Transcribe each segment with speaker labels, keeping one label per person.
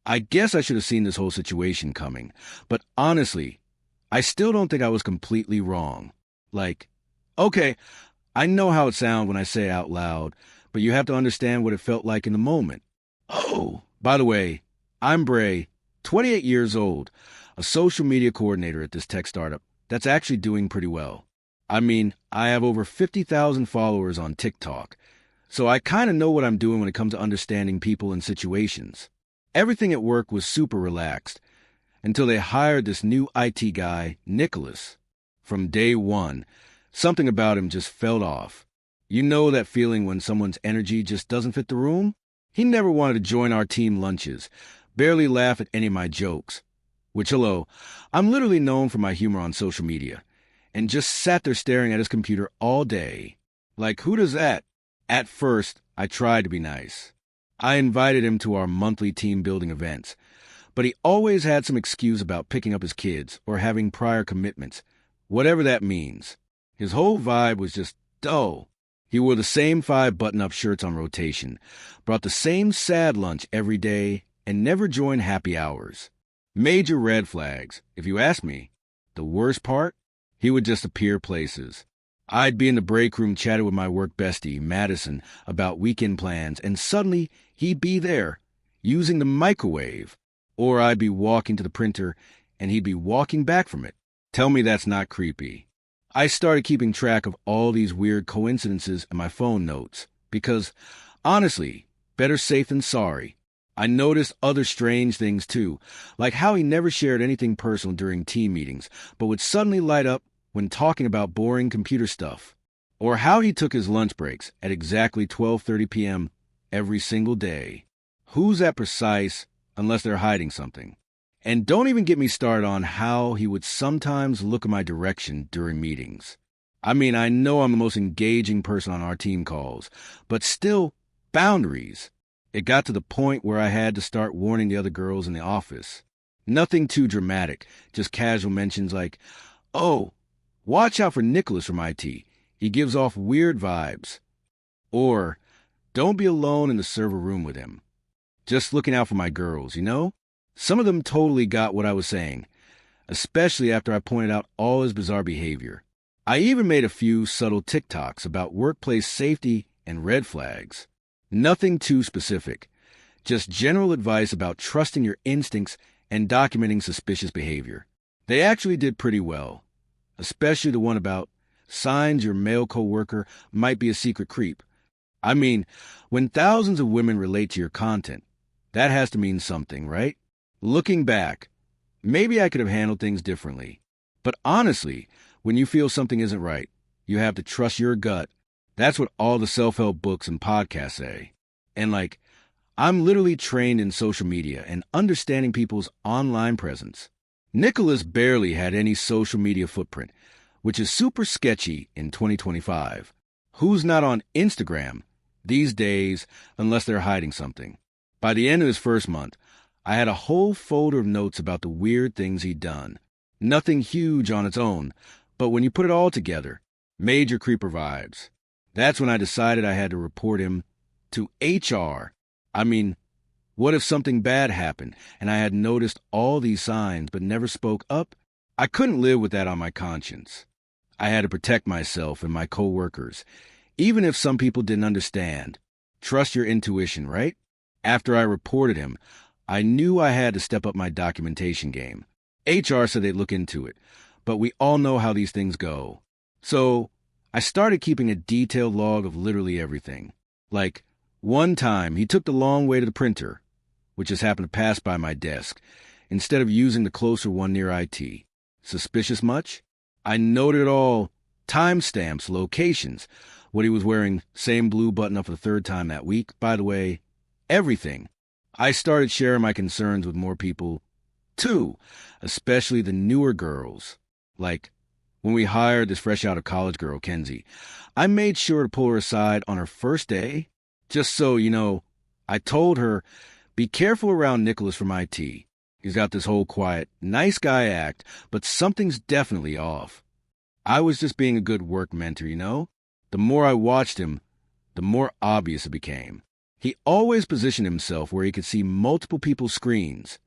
Speaker 1: I guess I should have seen this whole situation coming, but honestly, I still don't think I was completely wrong. Like, okay, I know how it sounds when I say it out loud, but you have to understand what it felt like in the moment. Oh, by the way, I'm Bray, 28 years old, a social media coordinator at this tech startup that's actually doing pretty well. I mean, I have over 50,000 followers on TikTok, so I kind of know what I'm doing when it comes to understanding people and situations. Everything at work was super relaxed until they hired this new IT guy, Nicholas. From day one, something about him just felt off. You know that feeling when someone's energy just doesn't fit the room? He never wanted to join our team lunches, barely laugh at any of my jokes. Which, hello, I'm literally known for my humor on social media, and just sat there staring at his computer all day. Like, who does that? At first, I tried to be nice. I invited him to our monthly team building events, but he always had some excuse about picking up his kids or having prior commitments, whatever that means. His whole vibe was just dull. He wore the same 5 button-up shirts on rotation, brought the same sad lunch every day, and never joined happy hours. Major red flags, if you ask me. The worst part? He would just appear places. I'd be in the break room chatting with my work bestie, Madison, about weekend plans, and suddenly he'd be there, using the microwave. Or I'd be walking to the printer, and he'd be walking back from it. Tell me that's not creepy. I started keeping track of all these weird coincidences in my phone notes, because, honestly, better safe than sorry. I noticed other strange things too, like how he never shared anything personal during team meetings, but would suddenly light up when talking about boring computer stuff. Or how he took his lunch breaks at exactly 12:30 p.m. every single day. Who's that precise unless they're hiding something? And don't even get me started on how he would sometimes look in my direction during meetings. I mean, I know I'm the most engaging person on our team calls, but still, boundaries. It got to the point where I had to start warning the other girls in the office. Nothing too dramatic, just casual mentions like, oh, watch out for Nicholas from IT. He gives off weird vibes. Or, don't be alone in the server room with him. Just looking out for my girls, you know? Some of them totally got what I was saying, especially after I pointed out all his bizarre behavior. I even made a few subtle TikToks about workplace safety and red flags. Nothing too specific, just general advice about trusting your instincts and documenting suspicious behavior. They actually did pretty well, especially the one about signs your male coworker might be a secret creep. I mean, when thousands of women relate to your content, that has to mean something, right? Looking back, maybe I could have handled things differently. But honestly, when you feel something isn't right, you have to trust your gut. That's what all the self-help books and podcasts say. And I'm literally trained in social media and understanding people's online presence. Nicholas barely had any social media footprint, which is super sketchy in 2025. Who's not on Instagram these days unless they're hiding something? By the end of his first month, I had a whole folder of notes about the weird things he'd done. Nothing huge on its own, but when you put it all together, major creeper vibes. That's when I decided I had to report him to HR. I mean, what if something bad happened and I had noticed all these signs but never spoke up? I couldn't live with that on my conscience. I had to protect myself and my coworkers, even if some people didn't understand. Trust your intuition, right? After I reported him, I knew I had to step up my documentation game. HR said they'd look into it, but we all know how these things go. So I started keeping a detailed log of literally everything. Like, one time he took the long way to the printer, which just happened to pass by my desk, instead of using the closer one near IT. Suspicious much? I noted it all. Timestamps, locations, what he was wearing, same blue button up for the 3rd time that week, by the way, everything. I started sharing my concerns with more people, too, especially the newer girls. Like, when we hired this fresh-out-of-college girl, Kenzie, I made sure to pull her aside on her first day, just so, I told her, be careful around Nicholas from IT. He's got this whole quiet, nice guy act, but something's definitely off. I was just being a good work mentor, The more I watched him, the more obvious it became. He always positioned himself where he could see multiple people's screens,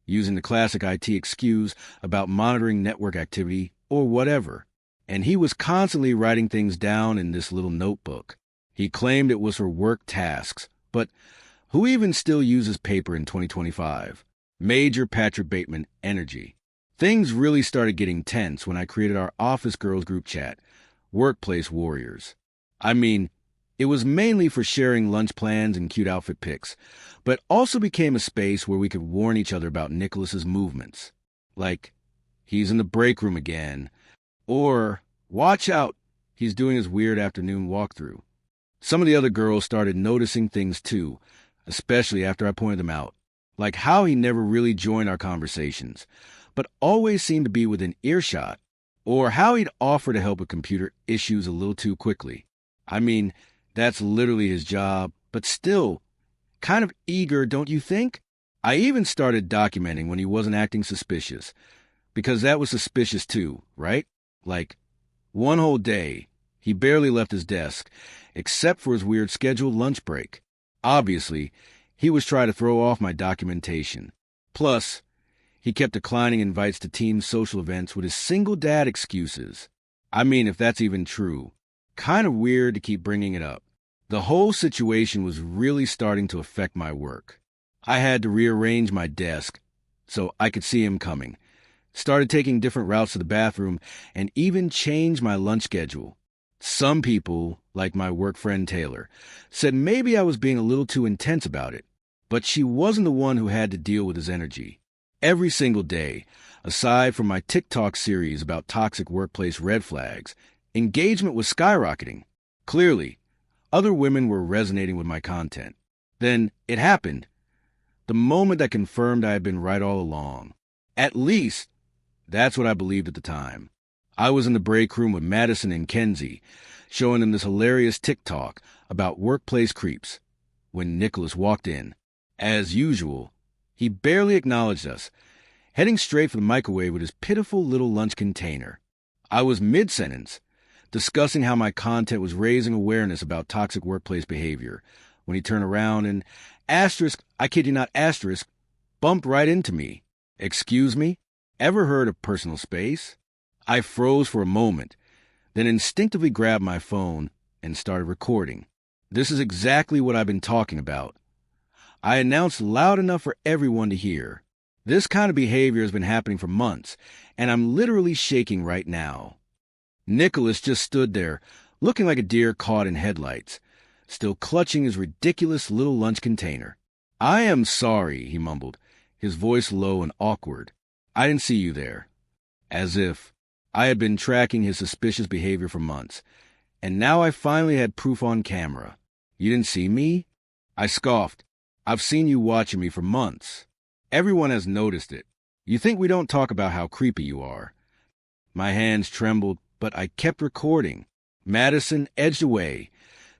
Speaker 1: using the classic IT excuse about monitoring network activity or whatever. And he was constantly writing things down in this little notebook. He claimed it was for work tasks, but who even still uses paper in 2025? Major Patrick Bateman energy. Things really started getting tense when I created our office girls group chat, Workplace Warriors. I mean, it was mainly for sharing lunch plans and cute outfit pics, but also became a space where we could warn each other about Nicholas's movements. Like, he's in the break room again, or watch out, he's doing his weird afternoon walkthrough. Some of the other girls started noticing things too, especially after I pointed them out, like how he never really joined our conversations, but always seemed to be within earshot, or how he'd offer to help with computer issues a little too quickly. I mean, that's literally his job, but still, kind of eager, don't you think? I even started documenting when he wasn't acting suspicious, because that was suspicious too, right? Like, one whole day, he barely left his desk, except for his weird scheduled lunch break. Obviously, he was trying to throw off my documentation. Plus, he kept declining invites to team social events with his single dad excuses. I mean, if that's even true. Kind of weird to keep bringing it up. The whole situation was really starting to affect my work. I had to rearrange my desk so I could see him coming. Started taking different routes to the bathroom and even changed my lunch schedule. Some people, like my work friend Taylor, said maybe I was being a little too intense about it, but she wasn't the one who had to deal with his energy. Every single day, aside from my TikTok series about toxic workplace red flags, engagement was skyrocketing. Clearly, other women were resonating with my content. Then it happened. The moment that confirmed I had been right all along. At least, that's what I believed at the time. I was in the break room with Madison and Kenzie, showing them this hilarious TikTok about workplace creeps, when Nicholas walked in. As usual, he barely acknowledged us, heading straight for the microwave with his pitiful little lunch container. I was mid-sentence, discussing how my content was raising awareness about toxic workplace behavior, when he turned around and, I kid you not, bumped right into me. Excuse me? Ever heard of personal space? I froze for a moment, then instinctively grabbed my phone and started recording. This is exactly what I've been talking about. I announced loud enough for everyone to hear. This kind of behavior has been happening for months, and I'm literally shaking right now. Nicholas just stood there, looking like a deer caught in headlights, still clutching his ridiculous little lunch container. I am sorry, he mumbled, his voice low and awkward. I didn't see you there. As if I had been tracking his suspicious behavior for months, and now I finally had proof on camera. You didn't see me? I scoffed. I've seen you watching me for months. Everyone has noticed it. You think we don't talk about how creepy you are. My hands trembled, but I kept recording. Madison edged away.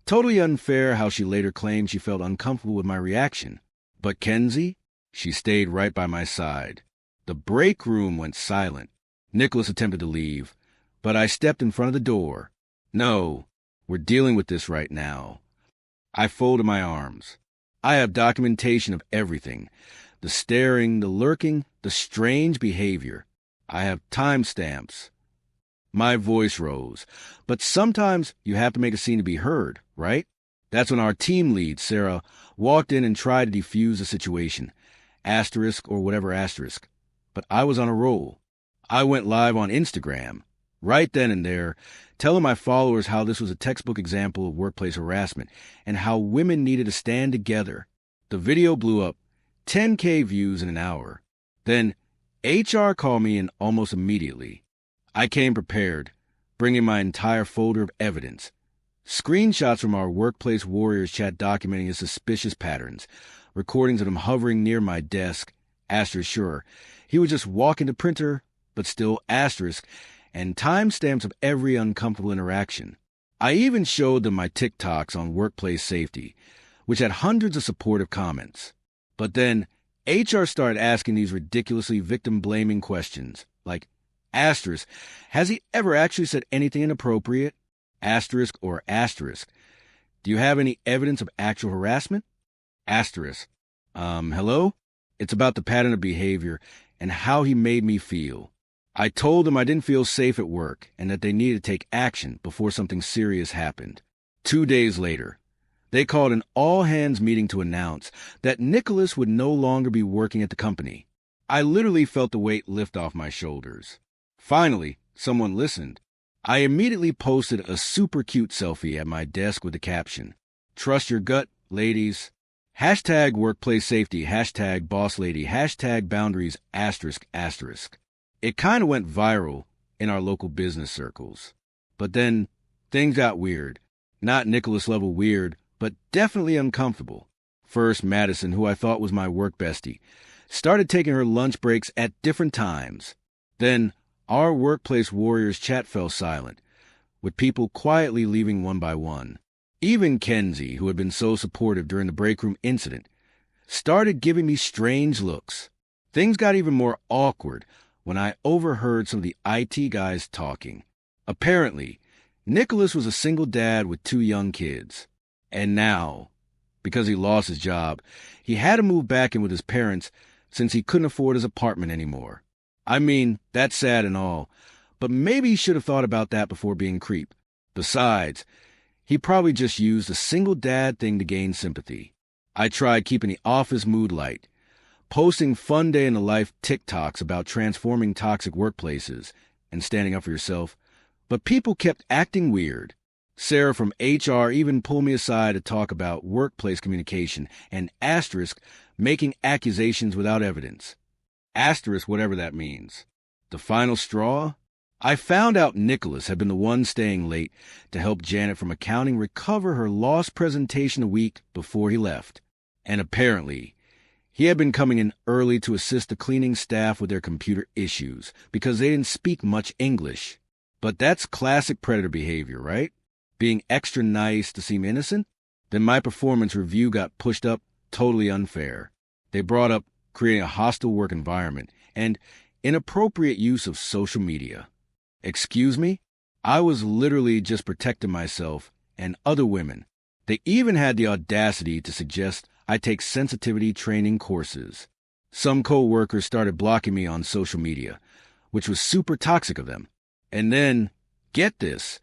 Speaker 1: Totally unfair how she later claimed she felt uncomfortable with my reaction. But Kenzie? She stayed right by my side. The break room went silent. Nicholas attempted to leave, but I stepped in front of the door. No, we're dealing with this right now. I folded my arms. I have documentation of everything. The staring, the lurking, the strange behavior. I have timestamps. My voice rose. But sometimes you have to make a scene to be heard, right? That's when our team lead, Sarah, walked in and tried to defuse the situation. Asterisk or whatever asterisk. But I was on a roll. I went live on Instagram, right then and there, telling my followers how this was a textbook example of workplace harassment and how women needed to stand together. The video blew up, 10K views in an hour. Then HR called me in almost immediately. I came prepared, bringing my entire folder of evidence. Screenshots from our Workplace Warriors chat documenting his suspicious patterns, recordings of him hovering near my desk, asterisk sure, he would just walk into printer, but still asterisk, and timestamps of every uncomfortable interaction. I even showed them my TikToks on workplace safety, which had hundreds of supportive comments. But then HR started asking these ridiculously victim-blaming questions, like, asterisk, has he ever actually said anything inappropriate? Asterisk or asterisk. Do you have any evidence of actual harassment? Asterisk. Hello? It's about the pattern of behavior and how he made me feel. I told them I didn't feel safe at work and that they needed to take action before something serious happened. 2 days later, they called an all-hands meeting to announce that Nicholas would no longer be working at the company. I literally felt the weight lift off my shoulders. Finally, someone listened. I immediately posted a super cute selfie at my desk with the caption, "Trust your gut, ladies." Hashtag workplace safety, hashtag boss lady, hashtag boundaries, asterisk, asterisk. It kind of went viral in our local business circles. But then things got weird. Not Nicholas level weird, but definitely uncomfortable. First, Madison, who I thought was my work bestie, started taking her lunch breaks at different times. Then our workplace warriors chat fell silent, with people quietly leaving one by one. Even Kenzie, who had been so supportive during the break room incident, started giving me strange looks. Things got even more awkward when I overheard some of the IT guys talking. Apparently, Nicholas was a single dad with 2 young kids. And now, because he lost his job, he had to move back in with his parents since he couldn't afford his apartment anymore. I mean, that's sad and all, but maybe he should have thought about that before being creep. Besides, he probably just used a single dad thing to gain sympathy. I tried keeping the office mood light, posting fun day in the life TikToks about transforming toxic workplaces and standing up for yourself, but people kept acting weird. Sarah from HR even pulled me aside to talk about workplace communication and asterisk making accusations without evidence. Asterisk whatever that means. The final straw? I found out Nicholas had been the one staying late to help Janet from accounting recover her lost presentation a week before he left. And apparently, he had been coming in early to assist the cleaning staff with their computer issues because they didn't speak much English. But that's classic predator behavior, right? Being extra nice to seem innocent? Then my performance review got pushed up totally unfair. They brought up creating a hostile work environment and inappropriate use of social media. Excuse me? I was literally just protecting myself and other women. They even had the audacity to suggest I take sensitivity training courses. Some co-workers started blocking me on social media, which was super toxic of them. And then, get this,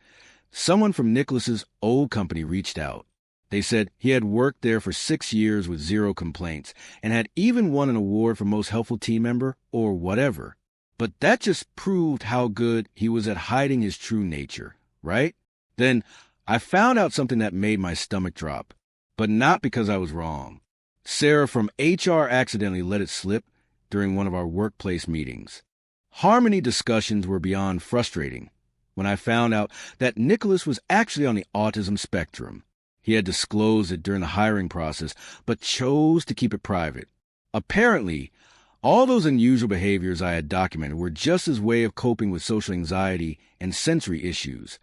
Speaker 1: someone from Nicholas's old company reached out. They said he had worked there for 6 years with 0 complaints and had even won an award for most helpful team member or whatever. But that just proved how good he was at hiding his true nature, right? Then I found out something that made my stomach drop, but not because I was wrong. Sarah from HR accidentally let it slip during one of our workplace meetings. Harmony discussions were beyond frustrating when I found out that Nicholas was actually on the autism spectrum. He had disclosed it during the hiring process, but chose to keep it private. Apparently, all those unusual behaviors I had documented were just his way of coping with social anxiety and sensory issues,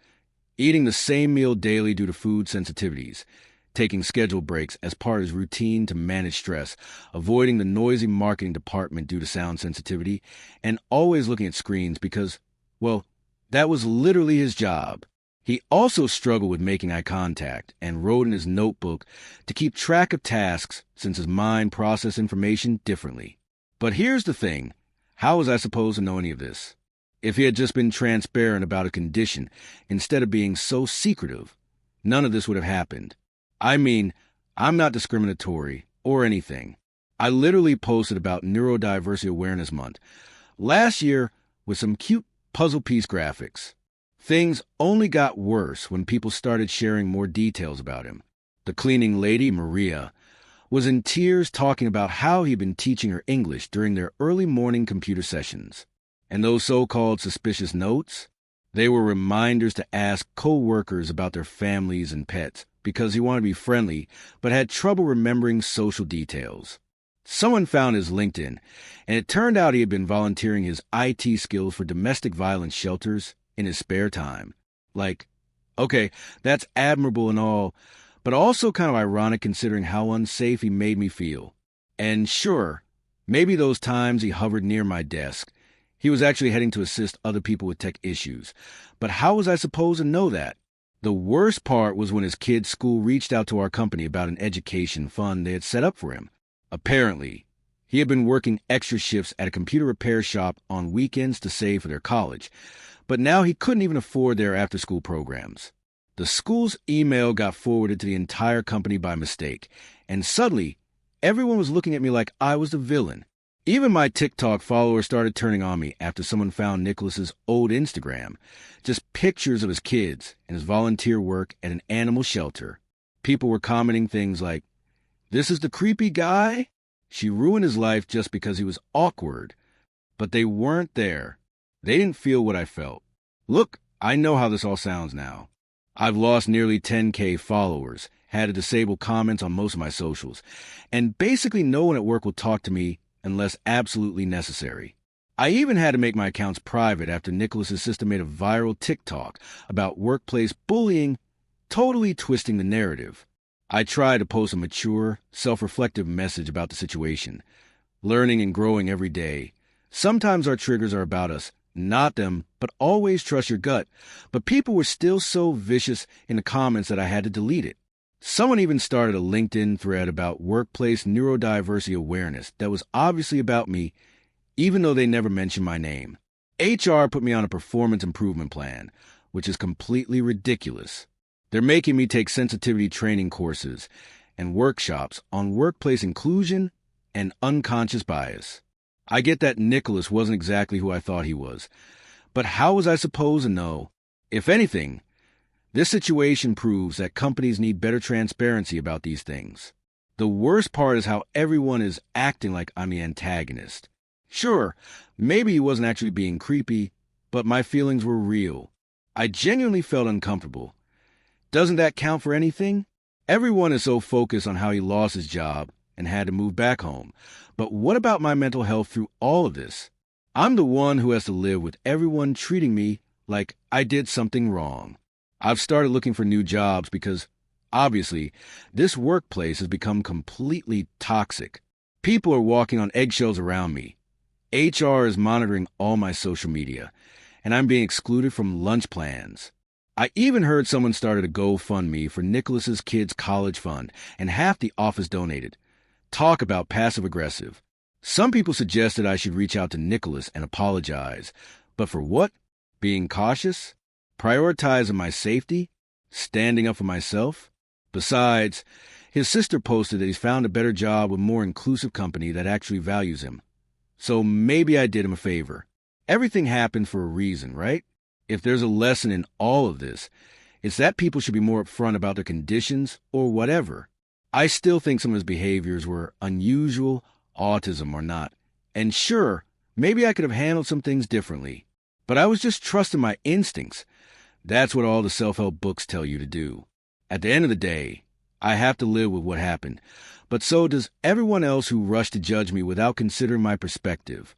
Speaker 1: eating the same meal daily due to food sensitivities, taking scheduled breaks as part of his routine to manage stress, avoiding the noisy marketing department due to sound sensitivity, and always looking at screens because, well, that was literally his job. He also struggled with making eye contact and wrote in his notebook to keep track of tasks since his mind processed information differently. But here's the thing. How was I supposed to know any of this? If he had just been transparent about a condition instead of being so secretive, none of this would have happened. I mean, I'm not discriminatory or anything. I literally posted about Neurodiversity Awareness Month last year with some cute puzzle piece graphics. Things only got worse when people started sharing more details about him. The cleaning lady, Maria, was in tears talking about how he'd been teaching her English during their early morning computer sessions. And those so-called suspicious notes? They were reminders to ask co-workers about their families and pets because he wanted to be friendly but had trouble remembering social details. Someone found his LinkedIn, and it turned out he had been volunteering his IT skills for domestic violence shelters in his spare time. Like, okay, that's admirable and all, but also kind of ironic considering how unsafe he made me feel. And sure, maybe those times he hovered near my desk, he was actually heading to assist other people with tech issues. But how was I supposed to know that? The worst part was when his kid's school reached out to our company about an education fund they had set up for him. Apparently, he had been working extra shifts at a computer repair shop on weekends to save for their college, but now he couldn't even afford their after-school programs. The school's email got forwarded to the entire company by mistake, and suddenly, everyone was looking at me like I was the villain. Even my TikTok followers started turning on me after someone found Nicholas's old Instagram, just pictures of his kids and his volunteer work at an animal shelter. People were commenting things like, "This is the creepy guy? She ruined his life just because he was awkward." But they weren't there. They didn't feel what I felt. Look, I know how this all sounds now. I've lost nearly 10K followers, had to disable comments on most of my socials, and basically no one at work will talk to me unless absolutely necessary. I even had to make my accounts private after Nicholas's sister made a viral TikTok about workplace bullying, totally twisting the narrative. I tried to post a mature, self-reflective message about the situation, learning and growing every day. Sometimes our triggers are about us, not them, but always trust your gut. But people were still so vicious in the comments that I had to delete it. Someone even started a LinkedIn thread about workplace neurodiversity awareness that was obviously about me, even though they never mentioned my name. HR put me on a performance improvement plan, which is completely ridiculous. They're making me take sensitivity training courses and workshops on workplace inclusion and unconscious bias. I get that Nicholas wasn't exactly who I thought he was, but how was I supposed to know? If anything, this situation proves that companies need better transparency about these things. The worst part is how everyone is acting like I'm the antagonist. Sure, maybe he wasn't actually being creepy, but my feelings were real. I genuinely felt uncomfortable. Doesn't that count for anything? Everyone is so focused on how he lost his job and had to move back home. But what about my mental health through all of this? I'm the one who has to live with everyone treating me like I did something wrong. I've started looking for new jobs because, obviously, this workplace has become completely toxic. People are walking on eggshells around me. HR is monitoring all my social media, and I'm being excluded from lunch plans. I even heard someone started a GoFundMe for Nicholas's kids' college fund, and half the office donated. Talk about passive-aggressive. Some people suggested I should reach out to Nicholas and apologize. But for what? Being cautious? Prioritizing my safety? Standing up for myself? Besides, his sister posted that he's found a better job with a more inclusive company that actually values him. So maybe I did him a favor. Everything happened for a reason, right? If there's a lesson in all of this, it's that people should be more upfront about their conditions or whatever. I still think some of his behaviors were unusual, autism or not. And sure, maybe I could have handled some things differently. But I was just trusting my instincts. That's what all the self-help books tell you to do. At the end of the day, I have to live with what happened. But so does everyone else who rushed to judge me without considering my perspective.